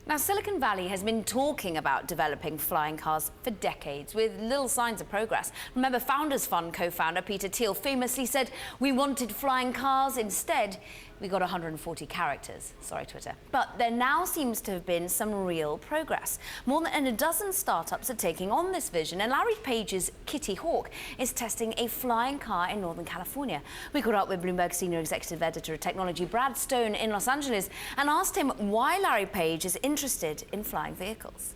Now, Silicon Valley has been talking about developing flying cars for decades, with little signs of progress. Remember, Founders Fund co-founder Peter Thiel famously said, "We wanted flying cars. Instead, we got 140 characters." Sorry, Twitter. But there now seems to have been some real progress. More than a dozen startups are taking on this vision, and Larry Page's Kitty Hawk is testing a flying car in Northern California. We caught up with Bloomberg Senior Executive Editor of Technology Brad Stone in Los Angeles and asked him why Larry Page is interested in flying vehicles.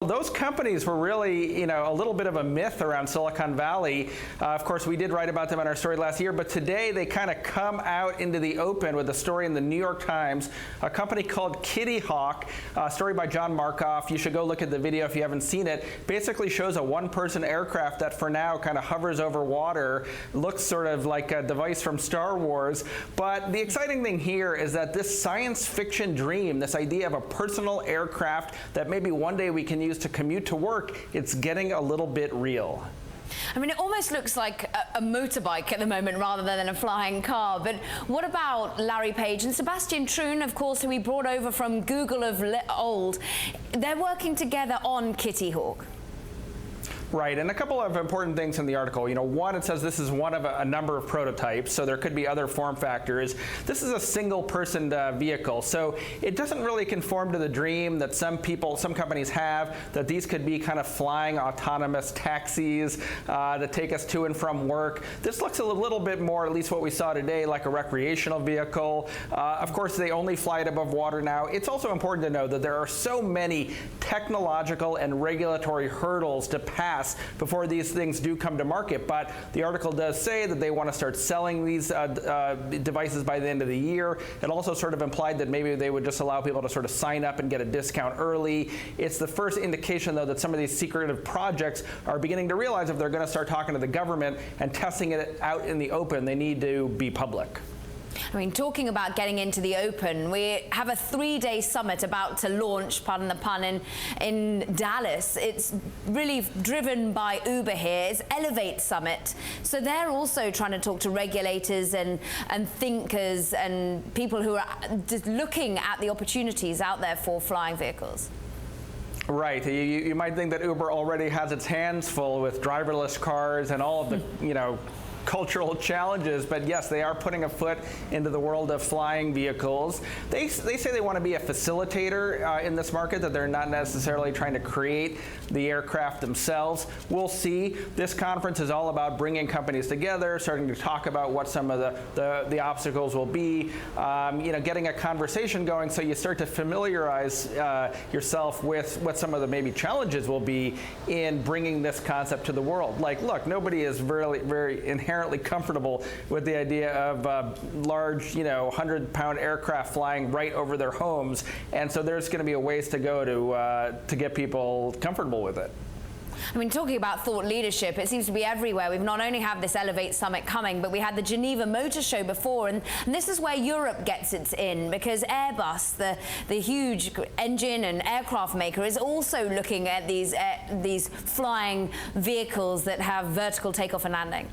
Those companies were really, a little bit of a myth around Silicon Valley. Of course, we did write about them in our story last year, but today they kind of come out into the open with a story in the New York Times, a company called Kitty Hawk, a story by John Markoff. You should go look at the video if you haven't seen it. Basically shows a one-person aircraft that for now kind of hovers over water, looks sort of like a device from Star Wars. But the exciting thing here is that this science fiction dream, this idea of a personal aircraft that maybe one day we can use to commute to work, it's getting a little bit real. I mean, it almost looks like a motorbike at the moment rather than a flying car. But what about Larry Page and Sebastian Troon, of course, who we brought over from Google of old? They're working together on Kitty Hawk. Right, and a couple of important things in the article. One, it says this is one of a number of prototypes, so there could be other form factors. This is a single-person vehicle, so it doesn't really conform to the dream that some companies have, that these could be kind of flying autonomous taxis that take us to and from work. This looks a little bit more, at least what we saw today, like a recreational vehicle. Of course, they only fly it above water now. It's also important to know that there are so many technological and regulatory hurdles to pass before these things do come to market. But the article does say that they want to start selling these devices by the end of the year. It also sort of implied that maybe they would just allow people to sort of sign up and get a discount early. It's the first indication, though, that some of these secretive projects are beginning to realize if they're going to start talking to the government and testing it out in the open, they need to be public. I mean, talking about getting into the open, we have a 3-day summit about to launch, pardon the pun, in Dallas. It's really driven by Uber here. It's Elevate Summit. So they're also trying to talk to regulators and thinkers and people who are just looking at the opportunities out there for flying vehicles. Right. You might think that Uber already has its hands full with driverless cars and all of the, cultural challenges, but yes, they are putting a foot into the world of flying vehicles. They say they want to be a facilitator in this market, that they're not necessarily trying to create the aircraft themselves. We'll see. This conference is all about bringing companies together, starting to talk about what some of the obstacles will be, getting a conversation going so you start to familiarize yourself with what some of the maybe challenges will be in bringing this concept to the world. Like, look, nobody is very inherently comfortable with the idea of large, 100-pound aircraft flying right over their homes, and so there's going to be a ways to go to get people comfortable with it. I mean, talking about thought leadership, it seems to be everywhere. We've not only had this Elevate Summit coming, but we had the Geneva Motor Show before, and this is where Europe gets its in, because Airbus, the huge engine and aircraft maker, is also looking at these flying vehicles that have vertical takeoff and landing.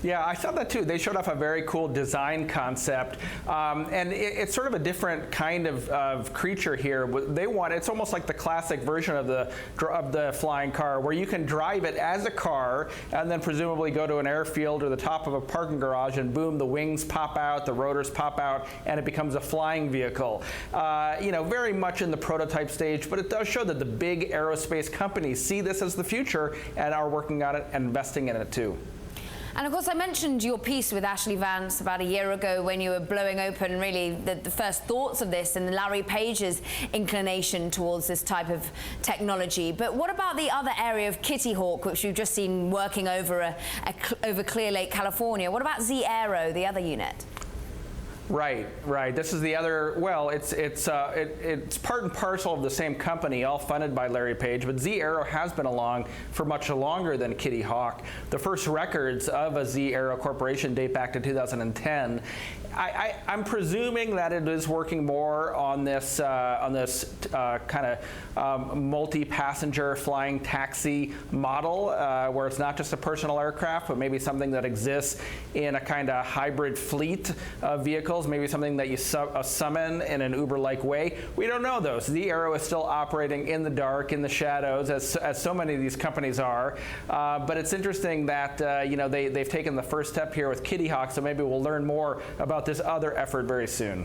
Yeah, I saw that too. They showed off a very cool design concept, and it's sort of a different kind of creature here. It's almost like the classic version of the flying car, where you can drive it as a car and then presumably go to an airfield or the top of a parking garage, and boom, the wings pop out, the rotors pop out, and it becomes a flying vehicle. Very much in the prototype stage, but it does show that the big aerospace companies see this as the future and are working on it and investing in it too. And of course, I mentioned your piece with Ashley Vance about a year ago when you were blowing open really the first thoughts of this and Larry Page's inclination towards this type of technology. But what about the other area of Kitty Hawk, which we've just seen working over Clear Lake, California? What about AERO, the other unit? Right. This is the other. Well, it's part and parcel of the same company, all funded by Larry Page. But AERO has been along for much longer than Kitty Hawk. The first records of a AERO corporation date back to 2010. I'm presuming that it is working more on this kind of multi-passenger flying taxi model, where it's not just a personal aircraft, but maybe something that exists in a kind of hybrid fleet of vehicles, maybe something that you summon in an Uber-like way. We don't know those. The AERO is still operating in the dark, in the shadows, as so many of these companies are. But it's interesting that they've taken the first step here with Kitty Hawk, so maybe we'll learn more about this other effort very soon.